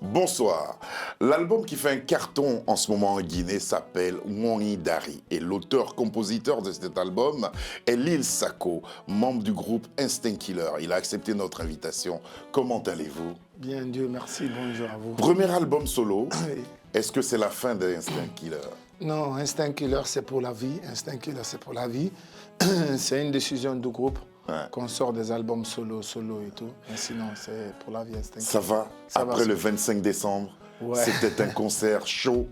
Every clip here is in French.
Bonsoir. L'album qui fait un carton en ce moment en Guinée s'appelle Woni Dari et l'auteur-compositeur de cet album est Lil Sako, membre du groupe Instinct Killer. Il a accepté notre invitation. Comment allez-vous? Bien, Dieu merci, bonjour à vous. Premier album solo, Oui. est-ce que c'est la fin d'Instinct Killer? Non, Instinct Killer, c'est pour la vie. Instinct Killer, c'est pour la vie. C'est une décision du groupe qu'on sort des albums solo et tout. Mais sinon, c'est pour la vie, Instinct Ça Killer. va? Ça Après va, le 25 décembre, Ouais. c'était un concert chaud.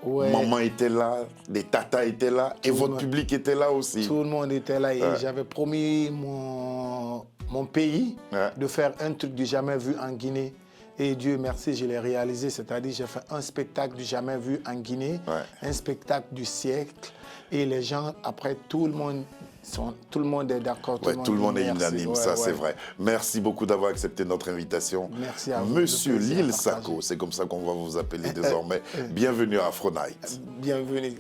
Ouais. Maman était là, les tatas étaient là et votre monde. public était là aussi. Tout le monde était là et Ouais. j'avais promis mon pays Ouais. de faire un truc du jamais vu en Guinée. Et Dieu merci, je l'ai réalisé. C'est-à-dire, j'ai fait un spectacle du jamais vu en Guinée, Ouais. un spectacle du siècle. Et les gens, après, tout le monde est d'accord. Ouais, tout le monde dit est merci. unanime, Ouais, ça ouais. c'est vrai. Merci beaucoup d'avoir accepté notre invitation. Merci à vous. Monsieur Le plaisir Lil partagé. Sako, c'est comme ça qu'on va vous appeler désormais. Bienvenue à Afro Night. Bienvenue.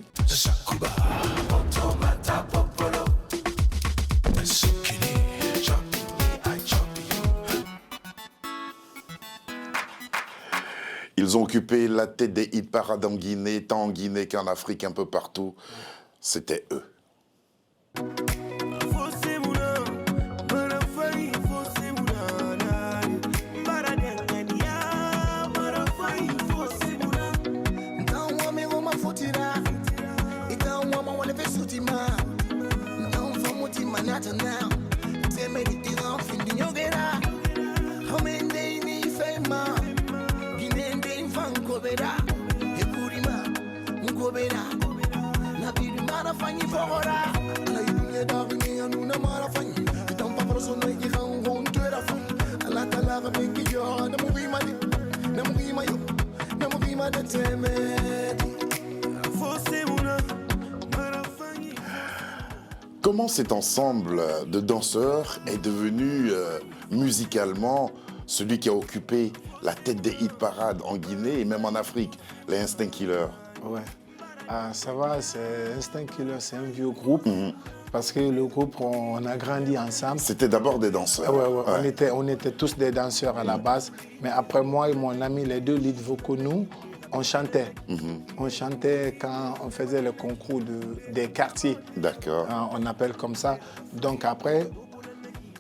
Ils ont occupé la tête des hit parades en Guinée, tant en Guinée qu'en Afrique, un peu partout. C'était eux. Comment cet ensemble de danseurs est devenu musicalement celui qui a occupé la tête des hit parades en Guinée et même en Afrique, les Instinct Killer? Ouais. Ah, ça va, c'est Instinct Killer, c'est un vieux groupe. Parce que le groupe, on a grandi ensemble. C'était d'abord des danseurs. Ouais. On était tous des danseurs à la base. Mais après, moi et mon ami, les deux lead vocaux, nous, on chantait. On chantait quand on faisait le concours des quartiers. D'accord. On appelle comme ça. Donc après,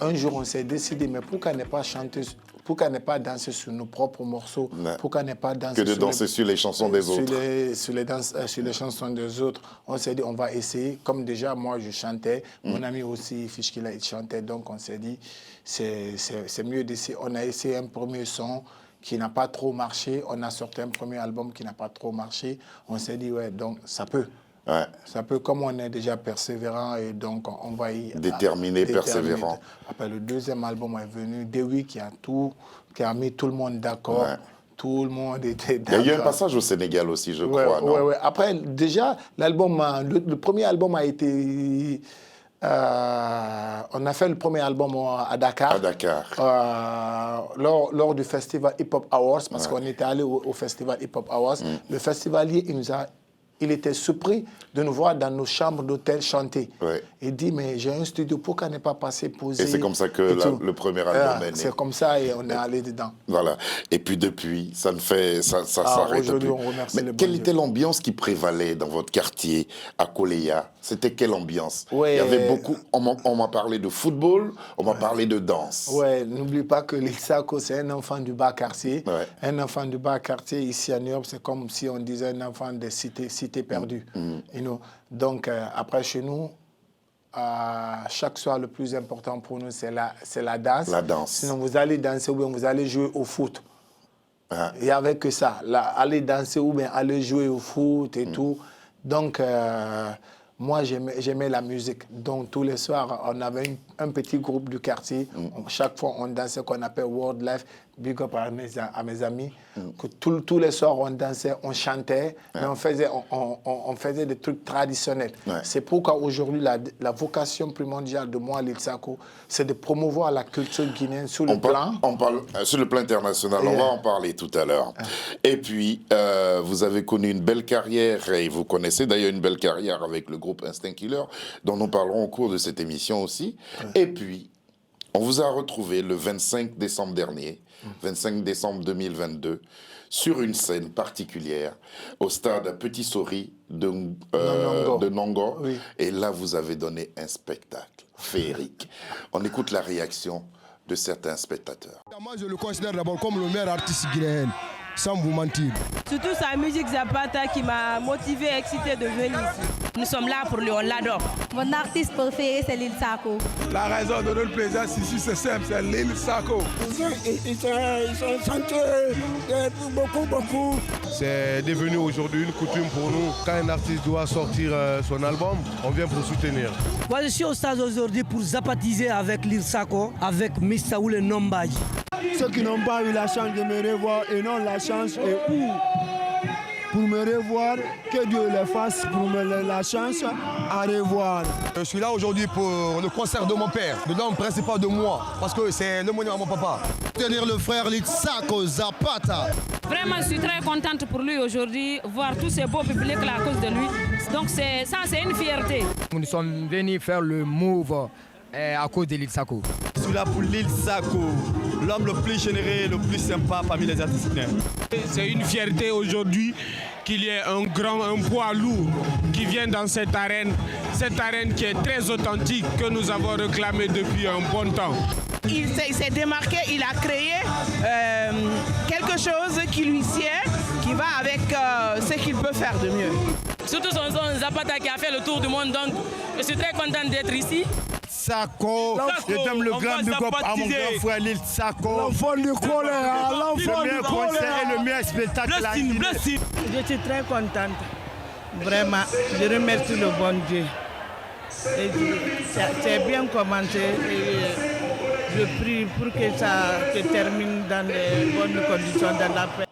un jour, on s'est décidé, mais pourquoi ne pas chanter, pourquoi ne pas danser sur nos propres morceaux? Ouais. Pourquoi ne pas danser Que de danser sur les chansons des autres. Sur les chansons des autres. On s'est dit, on va essayer. Comme déjà, moi, je chantais. Mon ami aussi, Fichkila, il chantait. Donc, on s'est dit, c'est mieux d'essayer. On a essayé un premier son qui n'a pas trop marché. On a sorti un premier album qui n'a pas trop marché. On s'est dit, ouais, donc, ça peut. Ouais. Ça peut, comme on est déjà persévérant et donc on va y... Déterminé, persévérant. Après, le deuxième album est venu, Dewi qui a mis tout le monde d'accord. Ouais. Tout le monde était Il y d'accord. a eu un passage au Sénégal aussi, je crois, non? Ouais. Après, déjà, l'album, le premier album a été... on a fait le premier album à Dakar. À Dakar. Lors du festival Hip Hop Awards, parce qu'on était allé au festival Hip Hop Awards. Le festivalier, il était surpris de nous voir dans nos chambres d'hôtel chanter. Ouais. Il dit, mais j'ai un studio, pourquoi ne pas passer poser? Et c'est comme ça que le premier album est né. C'est comme ça et on est allé dedans. Voilà. Et puis depuis, ça s'arrête aujourd'hui, plus. on remercie Mais le bon quelle Dieu. était l'ambiance qui prévalait dans votre quartier à Koleya? C'était quelle ambiance? Ouais. Il y avait beaucoup. On m'a parlé de football, on m'a parlé de danse. Ouais, n'oublie pas que Lil Sako, c'est un enfant du bas quartier. Ouais. Un enfant du bas quartier, ici à New York, c'est comme si on disait un enfant des cités perdues. You know? Donc, après, chez nous, chaque soir, le plus important pour nous, c'est la danse. La danse. Sinon, vous allez danser ou bien vous allez jouer au foot. Ah. Il n'y avait que ça. Aller danser ou bien aller jouer au foot et tout. Donc, moi, j'aimais la musique. Donc, tous les soirs, on avait un petit groupe du quartier. Chaque fois, on dansait qu'on appelle World Life. Big up à mes amis. Que tous les soirs, on dansait, on chantait, mais on faisait des trucs traditionnels. Ouais. C'est pourquoi aujourd'hui, la vocation primordiale de moi, Lil Sako, c'est de promouvoir la culture guinéenne sur le plan. On parle sur le plan international, on va en parler tout à l'heure. Et puis, vous avez connu une belle carrière, et vous connaissez d'ailleurs une belle carrière avec le groupe Instinct Killer, dont nous parlerons au cours de cette émission aussi. Et puis, On vous a retrouvé le 25 décembre dernier, 25 décembre 2022, sur une scène particulière au stade Petit Sori de Nongo. Oui. Et là, vous avez donné un spectacle féerique. On écoute la réaction de certains spectateurs. Moi, je le considère d'abord comme le meilleur artiste guinéen, sans vous mentir. Surtout sa musique Zapata qui m'a motivé, excité de venir ici. Nous sommes là pour lui, on l'adore. Mon artiste préféré, c'est Lil Sako. La raison de notre présence ici, c'est simple, c'est Lil Sako. Ils sont chantés beaucoup. C'est devenu aujourd'hui une coutume pour nous. Quand un artiste doit sortir son album, on vient pour soutenir. Moi, je suis au stade aujourd'hui pour zapatiser avec Lil Sako, avec Mistaoul Nombaji. Ceux qui n'ont pas eu la chance de me revoir et n'ont la chance et où pour me revoir, que Dieu les fasse pour me donner la chance à revoir. Je suis là aujourd'hui pour le concert de mon père, le nom principal de moi, parce que c'est le monument à mon papa. Tenir le frère Lil Sako Zapata. Vraiment, je suis très contente pour lui aujourd'hui, voir tous ces beaux publics là à cause de lui. Donc c'est une fierté. Nous sommes venus faire le move à cause de Lil Sako. Je suis là pour Lil Sako, l'homme le plus généreux, le plus sympa parmi les artistes. C'est une fierté aujourd'hui qu'il y ait un poids lourd qui vient dans cette arène qui est très authentique, que nous avons réclamé depuis un bon temps. Il s'est démarqué, il a créé quelque chose qui lui sied, qui va avec ce qu'il peut faire de mieux. Surtout son son Zapata qui a fait le tour du monde, donc je suis très contente d'être ici. Sako, je donne le grand big up à mon grand frère Lil Sako. L'enfant du colère, l'enfant du colère. Le meilleur concert et le meilleur spectacle à la Guinée. Je suis très contente. Vraiment, je remercie le bon Dieu. C'est bien commencé et je prie pour que ça se termine dans de bonnes conditions, dans la paix.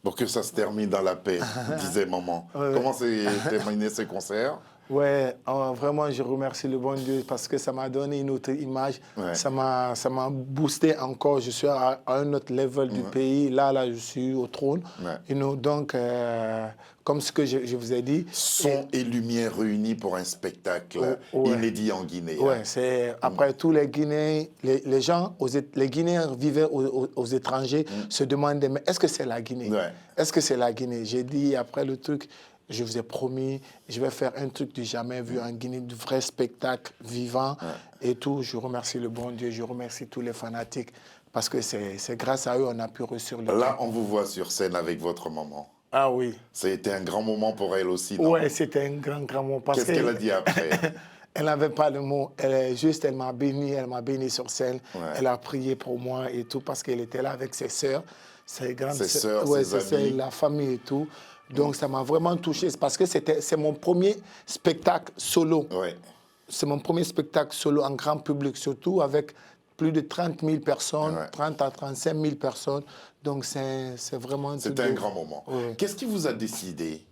Pour que ça se termine dans la paix, disait maman. Comment s'est terminé ce concert? Ouais, vraiment, je remercie le bon Dieu parce que ça m'a donné une autre image. Ouais. Ça m'a boosté encore. Je suis à un autre level du pays. Là, je suis au trône. Ouais. Donc, comme ce que je vous ai dit... Son et lumière réunis pour un spectacle inédit en Guinée. Oui, c'est après tous les Guinéens, les gens, les Guinéens vivaient aux étrangers, se demandaient, mais est-ce que c'est la Guinée? Est-ce que c'est la Guinée? J'ai dit, après le truc... Je vous ai promis, je vais faire un truc du jamais vu en Guinée, du vrai spectacle vivant et tout. Je remercie le bon Dieu, je remercie tous les fanatiques parce que c'est grâce à eux qu'on a pu réussir le Là, on vous voit sur scène avec votre maman. Ah oui. Ça a été un grand moment pour elle aussi, non? Oui, c'était un grand moment. Qu'est-ce qu'elle a dit après? Elle n'avait pas de mots. Elle m'a béni sur scène. Ouais. Elle a prié pour moi et tout parce qu'elle était là avec ses sœurs, ses grandes sœurs, ses amis, la famille et tout. Donc, ça m'a vraiment touché parce que c'est mon premier spectacle solo. Ouais. C'est mon premier spectacle solo en grand public, surtout avec plus de 30 000 personnes, 30 à 35 000 personnes. Donc, c'est vraiment... C'était un grand moment. Ouais. Qu'est-ce qui vous a décidé?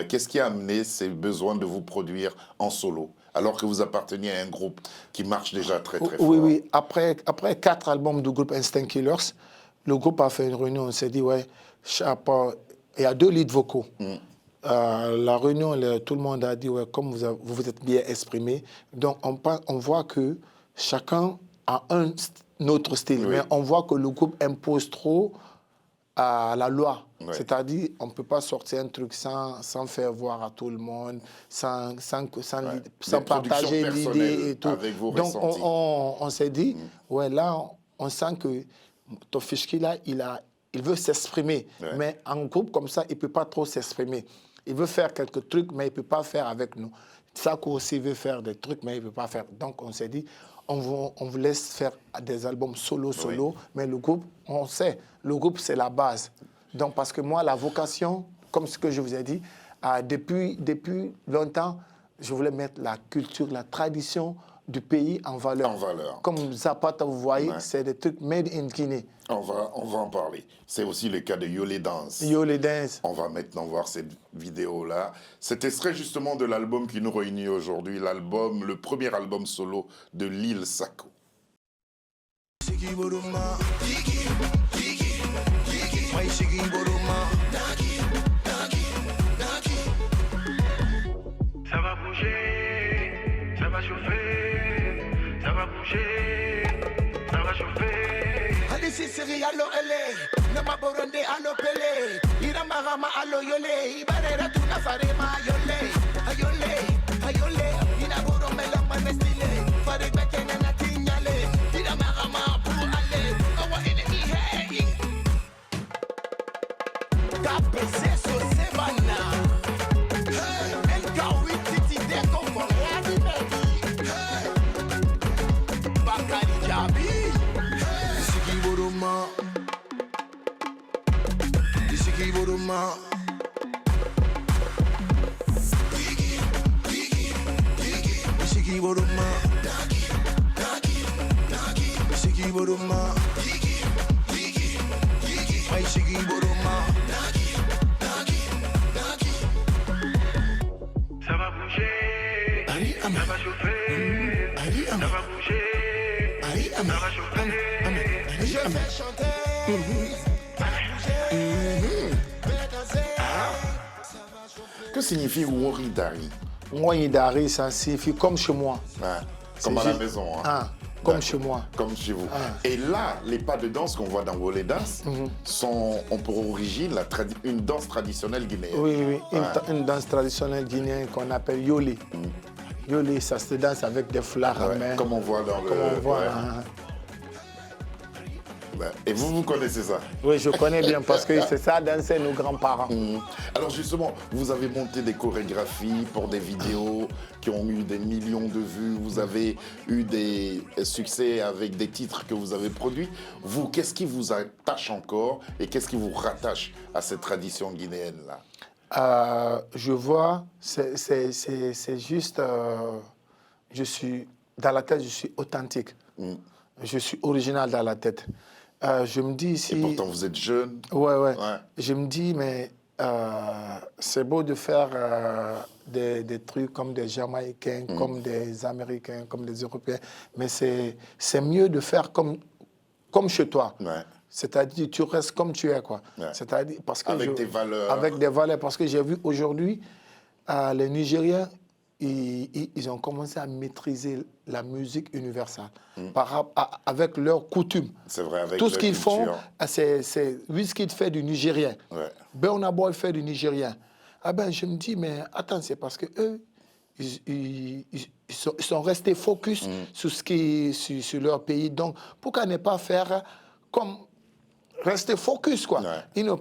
Qu'est-ce qui a amené ces besoins de vous produire en solo alors que vous apparteniez à un groupe qui marche déjà très fort? Oui. Après 4 albums du groupe Instinct Killers, le groupe a fait une réunion. On s'est dit, il y a 2 leads vocaux. La réunion, tout le monde a dit, comme vous vous êtes bien exprimé. Donc, on voit que chacun a un autre style. Mais on voit que le groupe impose trop à la loi. C'est-à-dire, on ne peut pas sortir un truc sans faire voir à tout le monde, sans partager l'idée et tout. Donc, on s'est dit, là, on sent que Tofishki, là, il veut s'exprimer, mais en groupe comme ça, il ne peut pas trop s'exprimer. Il veut faire quelques trucs, mais il ne peut pas faire avec nous. Sako aussi veut faire des trucs, mais il ne peut pas faire. Donc, on s'est dit, on vous laisse faire des albums solo, mais le groupe, on sait, le groupe, c'est la base. Donc, parce que moi, la vocation, comme ce que je vous ai dit, depuis longtemps, je voulais mettre la culture, la tradition du pays en valeur. Comme Zapata, vous voyez, c'est des trucs made in Guinée. On va en parler. C'est aussi le cas de Yolé Dance. Yolé Dance. On va maintenant voir cette vidéo-là. Cet extrait justement de l'album qui nous réunit aujourd'hui, le premier album solo de Lil Sako. Ça va bouger, ça va chauffer, ça va bouger. boronde alopele ira magama aloyole ibarera tuna farema yole ayole ayole ina borombe la manestile fare bekene na tinyale ira magama pour aller awa ene ihe kapese so semana el kawi titi de konfort adi baby bakari jabi siki boroma Boroma. Shiki Boroma. Shiki Boroma. My Shiki Boroma. Ça va bouger. Ça va chauffer. Ça va bouger. Ça va chauffer. Je vais chanter. Que signifie Ngoni Dari? Ngoni Dari, ça signifie comme chez moi. Ah, comme à la maison. Hein. Ah, comme chez moi. Comme chez vous. Ah. Et là, les pas de danse qu'on voit dans vos danses ont pour origine une danse traditionnelle guinéenne. Oui, une danse traditionnelle guinéenne qu'on appelle Yoli. Yoli, ça se danse avec des fleurs en main. Comme on voit dans Et vous connaissez ça? Oui, je connais bien parce que c'est ça danser nos grands-parents. Alors justement, vous avez monté des chorégraphies pour des vidéos qui ont eu des millions de vues. Vous avez eu des succès avec des titres que vous avez produits. Vous, qu'est-ce qui vous attache encore et qu'est-ce qui vous rattache à cette tradition guinéenne-là? Je vois, c'est juste, je suis, dans la tête, je suis authentique. Je suis original dans la tête. Je me dis ici... Et pourtant, vous êtes jeune. Ouais. Je me dis, mais c'est beau de faire des trucs comme des Jamaïcains, comme des Américains, comme des Européens, mais c'est mieux de faire comme chez toi. C'est-à-dire, tu restes comme tu es, quoi. C'est-à-dire, parce que avec tes valeurs. Avec des valeurs, parce que j'ai vu aujourd'hui, les Nigériens, ils ont commencé à maîtriser la musique universelle avec leurs coutumes. C'est vrai, avec tout ce qu'ils font, c'est Wizkid fait du nigérien. Burna Boy fait du nigérien. Ah ben, je me dis, mais attends, c'est parce que eux, ils sont restés focus sur leur pays. Donc, pourquoi ne pas faire comme... Rester focus, quoi.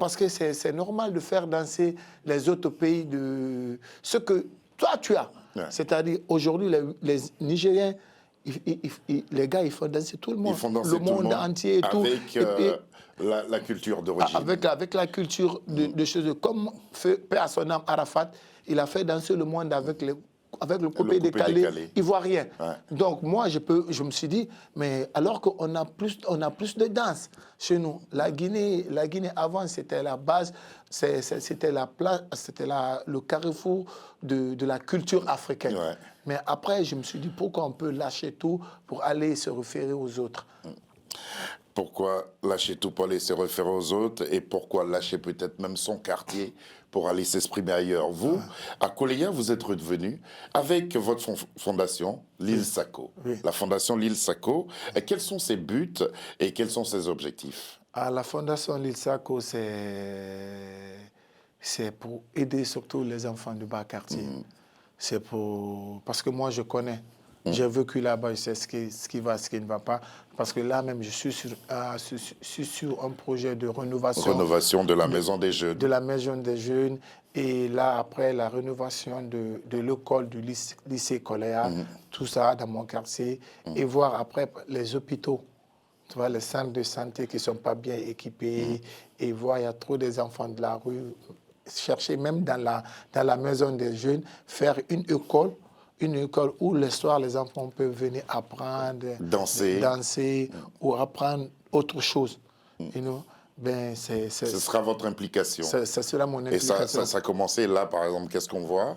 Parce que c'est normal de faire danser les autres pays de ce que toi, tu as. C'est-à-dire, aujourd'hui, les Nigériens, les gars, ils font danser tout le monde. Ils font danser le monde entier et tout. Avec la culture d'origine. Avec la culture de choses. Comme fait Père à son âme Arafat, il a fait danser le monde avec le coupé décalé ivoirien. Donc, moi, je me suis dit, mais alors qu'on a plus de danse chez nous. La Guinée avant, c'était la base, c'était le carrefour de la culture africaine. Mais après, je me suis dit, pourquoi on peut lâcher tout pour aller se référer aux autres? Pourquoi lâcher tout pour aller se référer aux autres et pourquoi lâcher peut-être même son quartier pour aller s'exprimer ailleurs? Vous, à Koleya, vous êtes redevenu avec votre fondation, Lil Sako. La fondation Lil Sako. Et quels sont ses buts et quels sont ses objectifs? La fondation Lil Sako, c'est pour aider surtout les enfants du bas quartier. C'est pour... Parce que moi, je connais. J'ai vécu là-bas, je sais ce qui va, ce qui ne va pas. Parce que là même, je suis sur un projet de rénovation. Rénovation de la Maison des Jeunes. De la Maison des Jeunes. Et là, après, la rénovation de l'école du lycée Koleya, tout ça dans mon quartier. Et voir après les hôpitaux, tu vois, les centres de santé qui ne sont pas bien équipés. Et voir, il y a trop des enfants de la rue. Chercher même dans la Maison des Jeunes, faire une école où le soir, les enfants peuvent venir apprendre, danser ou apprendre autre chose. Ce sera votre implication. Ce sera mon implication. Et ça a commencé là, par exemple, qu'est-ce qu'on voit?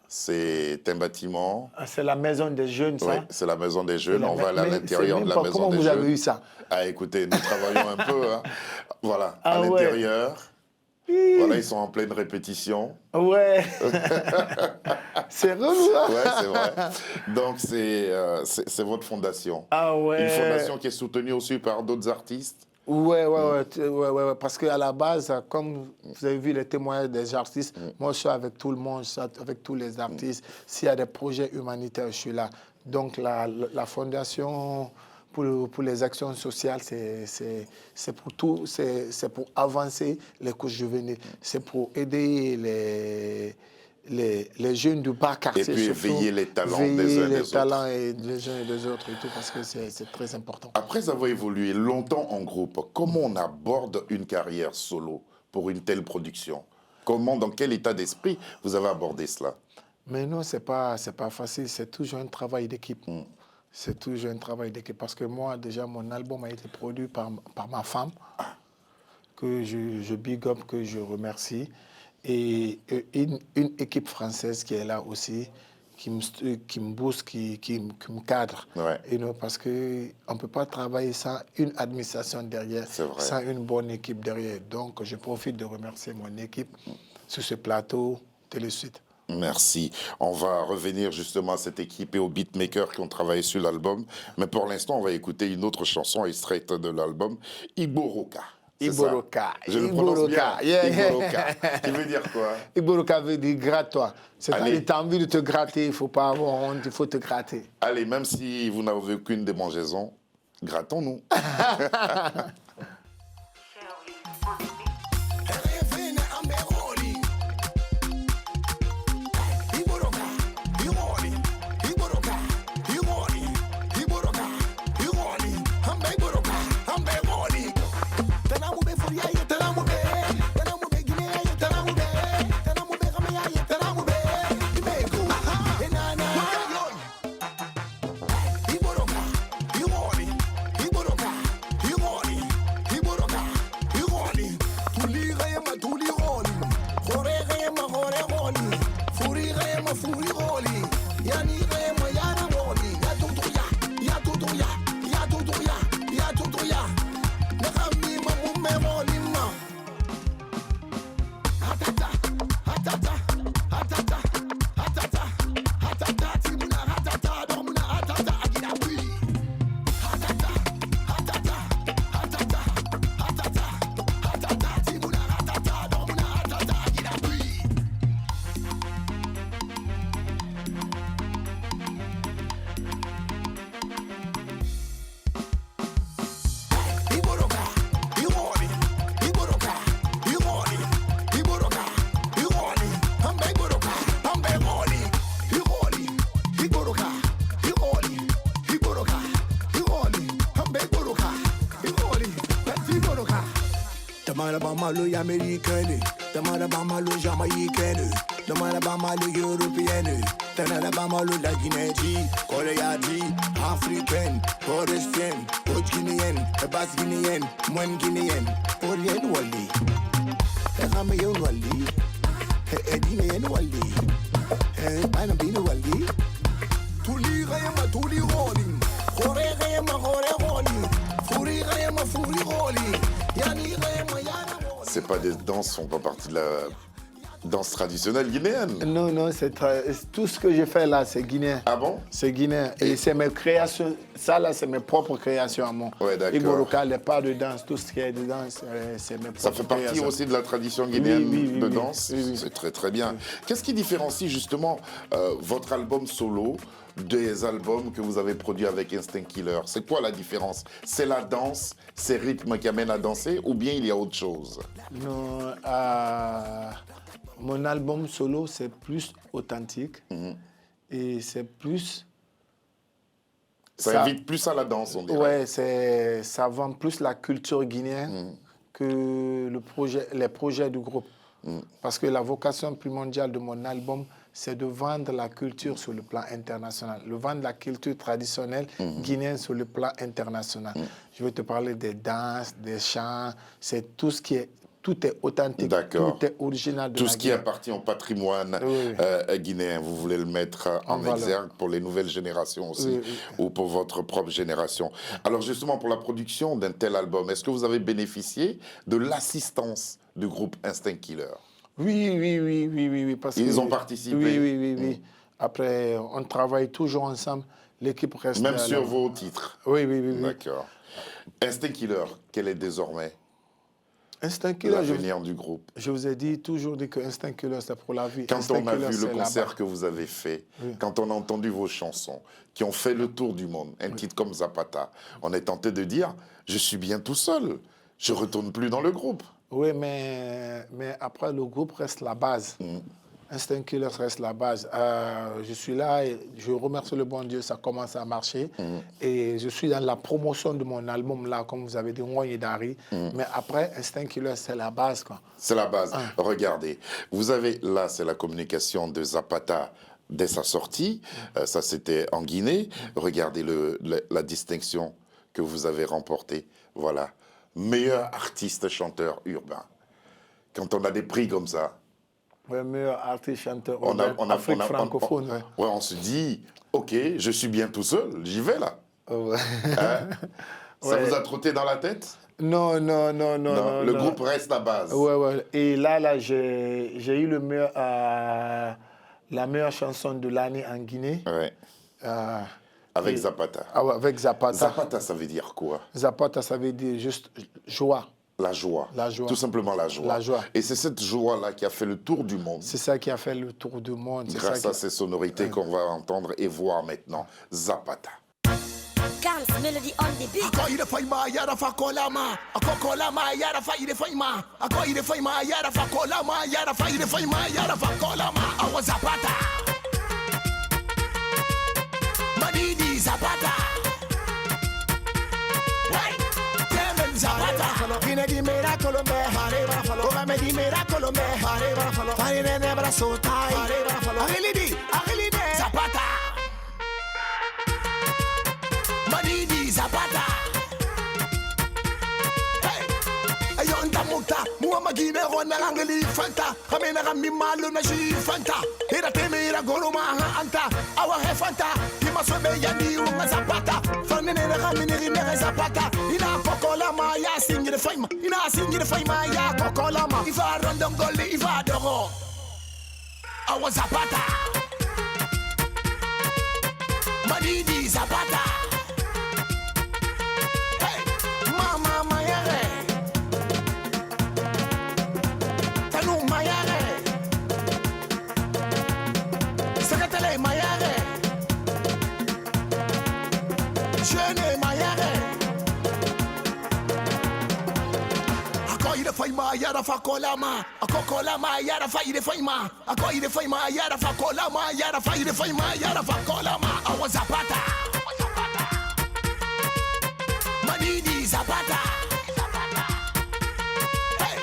C'est un bâtiment. C'est la Maison des Jeunes, ça? Oui, c'est la Maison des Jeunes. On va aller à l'intérieur de la Maison des Jeunes. Comment vous avez eu ça? Ah, écoutez, nous travaillons un peu. Hein. Voilà, à l'intérieur. Voilà, ils sont en pleine répétition. Ouais. C'est relou, hein? Ouais, c'est vrai. Donc, c'est votre fondation. Ah ouais. Une fondation qui est soutenue aussi par d'autres artistes. Ouais, parce qu'à la base, comme vous avez vu les témoignages des artistes, moi je suis avec tout le monde, je suis avec tous les artistes. S'il y a des projets humanitaires, je suis là. Donc la fondation pour les actions sociales, c'est pour tout, c'est pour avancer les couches juvéniles, c'est pour aider les jeunes du bas quartier. Et puis éveiller les talents des uns des autres. Les talents des uns et des autres et tout, parce que c'est très important. Après avoir évolué longtemps en groupe, comment on aborde une carrière solo pour une telle production? Comment, dans quel état d'esprit vous avez abordé cela? Mais non, c'est pas facile, c'est toujours un travail d'équipe. C'est toujours un travail d'équipe, parce que moi, déjà, mon album a été produit par ma femme, que je big up, que je remercie. Et une équipe française qui est là aussi, qui me booste, qui me cadre. Ouais. Parce qu'on ne peut pas travailler sans une administration derrière, sans une bonne équipe derrière. Donc, je profite de remercier mon équipe sur ce plateau Télésuite. Merci. On va revenir justement à cette équipe et aux beatmakers qui ont travaillé sur l'album. Mais pour l'instant, on va écouter une autre chanson extraite de l'album, Iboroka. Iboroka. Je le prononce bien. Iboroka. Qui veut dire quoi? Iboroka veut dire gratte-toi. C'est-à-dire, tu as envie de te gratter, il ne faut pas avoir honte, il faut te gratter. Allez, même si vous n'avez aucune démangeaison, grattons-nous. Malo américaine, demande pas malo jamaïcaine, demande pas malo européenne, demande pas malo la Guinée, coréenne, africaine, forestienne, haute-guinéenne, basse guinéenne, moyenne guinéenne, orienne wali, ramayon wali, guinéenne wali, banabine wali, tuli rayama tuli roli, coré rayama coré roli, furi rayama furi roli, yani rayama yana. C'est pas des danses, font pas partie de la danse traditionnelle guinéenne. Non, tout ce que je fais là, c'est guinéen. Ah bon? C'est guinéen. Et c'est mes créations, ça là, c'est mes propres créations à moi. Ouais, d'accord. Iboroka, les pas de danse, tout ce qui est de danse, c'est mes propres créations. Ça fait partie aussi de la tradition guinéenne de danse. Oui. C'est très très bien. Qu'est-ce qui différencie justement votre album solo des albums que vous avez produits avec Instinct Killer? C'est quoi la différence? C'est la danse, ces rythmes qui amènent à danser, ou bien il y a autre chose? Non, mon album solo, c'est plus authentique et c'est plus... Ça invite plus à la danse, on dirait. Ouais, ça vend plus la culture guinéenne que les projets du groupe. Parce que la vocation primordiale de mon album, c'est de vendre la culture sur le plan international, de vendre la culture traditionnelle guinéenne sur le plan international. Je vais te parler des danses, des chants, c'est tout ce qui est... Tout est authentique, tout est original de tout la ce qui Guinée. appartient au patrimoine guinéen, vous voulez le mettre en exergue pour les nouvelles générations aussi, ou pour votre propre génération. Alors justement, pour la production d'un tel album, est-ce que vous avez bénéficié de l'assistance du groupe Instinct Killer? Oui. Parce Ils ont participé? Oui. Après, on travaille toujours ensemble. L'équipe reste... Même sur vos titres? Oui. D'accord. Instinct Killer, quel est désormais Instinct Killer, l'avenir du groupe? Je vous ai toujours dit que Instinct Killer, c'est pour la vie. Quand Instinct on a Killer, vu le c'est concert que vous avez fait, oui. quand on a entendu vos chansons qui ont fait le tour du monde, un titre comme Zapata, on est tenté de dire « je suis bien tout seul, je ne retourne plus dans le groupe ». Oui, mais après, le groupe reste la base. Instinct Killer reste la base. Je suis là et je remercie le bon Dieu, ça commence à marcher. Et je suis dans la promotion de mon album, là, comme vous avez dit, Ngoni Dari. Mais après, Instinct Killer, c'est la base, quoi. C'est la base. Regardez, vous avez, là, c'est la communication de Zapata dès sa sortie. Ça, c'était en Guinée. Regardez la distinction que vous avez remportée. Voilà. Meilleur artiste chanteur urbain. Quand on a des prix comme ça, Ouais, meilleur artiste chanteur Afrique francophone. On se dit, ok, je suis bien tout seul, j'y vais là. Hein? Ça vous a trotté dans la tête? Non. Le groupe reste la base. Ouais. Et là j'ai eu la meilleure chanson de l'année en Guinée. Ouais. Avec Zapata. Avec Zapata. Zapata, ça veut dire quoi? Zapata, ça veut dire juste joie. La joie. La joie. Tout simplement la joie. La joie. Et c'est cette joie-là qui a fait le tour du monde. C'est ça qui a fait le tour du monde. Grâce à ces sonorités qu'on va entendre et voir maintenant. Zapata. Gams melody on the beat. Ako ide faima yara fa kolama. Ako kolama yara fa ide faima. Ako ide faima yara fa kolama yara fa ide faima yara fa kolama. Awa Zapata. Madidi Zapata. Zapata, fine di miracolo me, come me di miracolo me, fare ne brazo tai, agilidi, Zapata, Madidi Zapata, hey, ayo anta mukta, mua magine rona angeli fanta, kame na kami malu na si fanta, ira teme ira goro maha anta, awa he fanta, kima sobe yani unga Zapata, fane ne kami ne Zapata. Ina kokolama ya singire faima. Ina singire faima ya kokolama. Ifa rondon goli ifa dogo. Awa Zapata. Madidi Zapata. Hey, mama mayare. Tanu mayare. Sakatele mayare. Jeune mayare. Faima yara fa kolama akokolama yara fa ide faima ako ide faima yara fa kolama yara fa ide faima yara fa kolama awa Zapata Madidi Zapata hey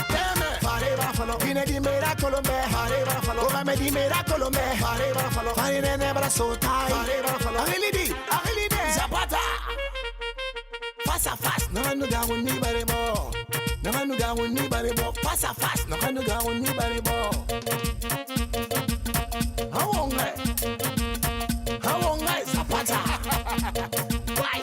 deme fare va falo fine di miracolo me fare va falo come di miracolo me fare va falo fare ne brazo tai fare va falo agilidi Zapata face à face no ga woni bare mo. No ga woni bare bo face à face. No ga woni bare bo. How long Zapata? Why?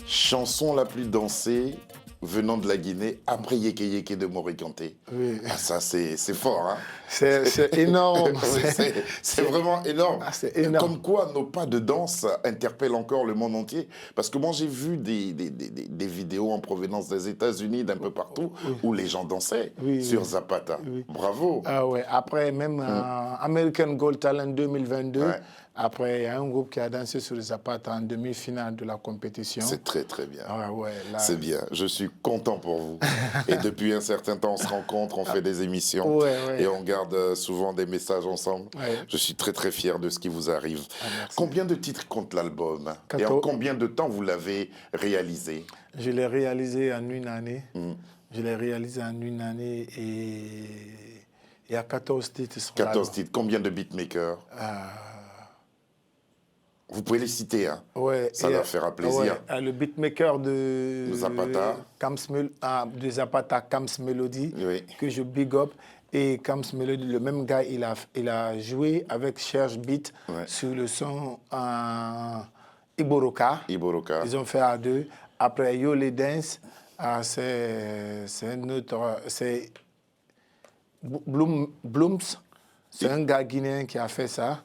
Chanson la plus dansée venant de la Guinée après Yeke Yeke de Morikanté. Oui. Ah, ça, c'est fort, hein? C'est énorme. C'est vraiment énorme. Ah, c'est énorme. Comme quoi nos pas de danse interpellent encore le monde entier. Parce que moi, j'ai vu des vidéos en provenance des États-Unis, d'un peu partout, où les gens dansaient sur Zapata. Oui. Bravo. Ah ouais. Après, même American Gold Talent 2022, après, il y a un groupe qui a dansé sur Zapata en demi-finale de la compétition. C'est très, très bien. Ah ouais, là... C'est bien. Je suis content pour vous. Et depuis un certain temps, on se rencontre, on fait des émissions. Et on garde souvent des messages ensemble. Je suis très, très fier de ce qui vous arrive. Combien de titres compte l'album? Et en combien de temps vous l'avez réalisé? Je l'ai réalisé en une année. Je l'ai réalisé en une année et il y a 14 titres sur 14 titres. Combien de beatmakers? Vous pouvez les citer, hein? Ça leur fera plaisir. Le beatmaker de Zapata, de Zapata, Kams Melody, que je big up. Et Kams Melody, le même gars, il a joué avec Cherche Beat sur le son Iboroka. Ils ont fait à deux. Après Yole Dance, c'est un autre, c'est Blooms. C'est un gars guinéen qui a fait ça.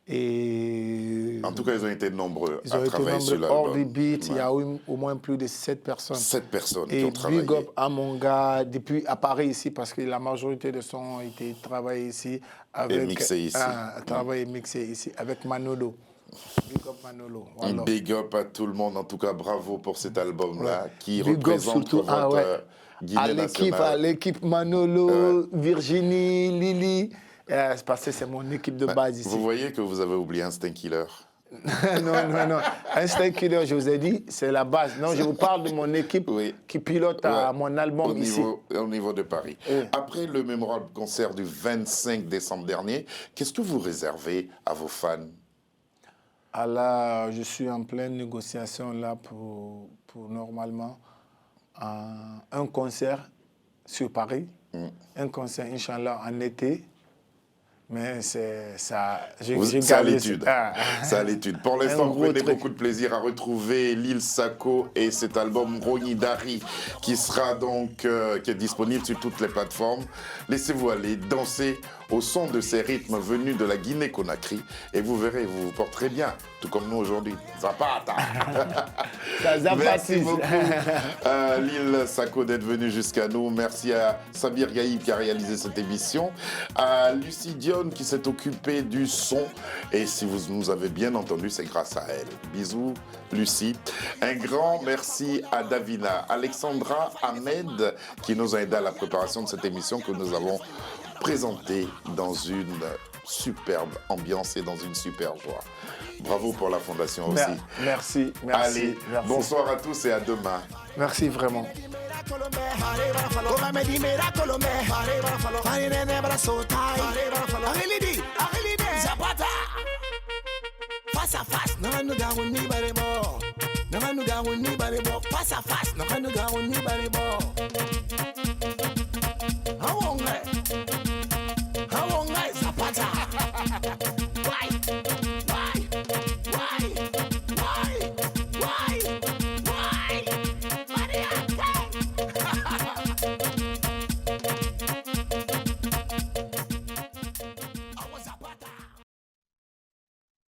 Et en tout cas, ils ont été nombreux à travailler sur l'album. Hors des beats, il y a eu au moins plus de 7 personnes. 7 personnes qui ont travaillé. Et big up à mon gars, depuis à Paris ici, parce que la majorité de sons ont été travaillés ici. Avec, et mixés ici. Travaillé et mixé ici avec Manolo. Big up Manolo. Voilà. Big up à tout le monde. En tout cas, bravo pour cet album-là qui représente votre Guinée nationale. À l'équipe Manolo, Virginie, Lily. Parce que c'est mon équipe de base ici. Vous voyez que vous avez oublié Instinct Killer. non. Instinct Killer, je vous ai dit, c'est la base. Non, je vous parle de mon équipe qui pilote mon album ici. Au niveau de Paris. Après le mémorable concert du 25 décembre dernier, qu'est-ce que vous réservez à vos fans? Là, je suis en pleine négociation là pour normalement un concert sur Paris. Un concert, Inch'Allah, en été. Mais c'est ça. C'est à l'étude. C'est à l'étude. Pour l'instant, vous prenez beaucoup de plaisir à retrouver Lil Sako et cet album Roni Dari qui sera donc qui est disponible sur toutes les plateformes. Laissez-vous aller danser au son de ces rythmes venus de la Guinée-Conakry et vous verrez, vous vous porterez bien, tout comme nous aujourd'hui. Zapata. Merci beaucoup Lil Sako d'être venu jusqu'à nous. Merci à Sabir Gaïb qui a réalisé cette émission, à Lucie Dion qui s'est occupée du son et si vous nous avez bien entendu, c'est grâce à elle. Bisous Lucie. Un grand merci à Davina, Alexandra Ahmed qui nous a aidé à la préparation de cette émission que nous avons présentée dans une superbe ambiance et dans une super joie. Bravo pour la fondation aussi. Merci. Allez, bonsoir à tous et à demain. Merci vraiment. Face à face, non, nous gagnons ni barrebo. Non, nous gagnons ni barrebo. Face à face, non, nous gagnons ni barrebo.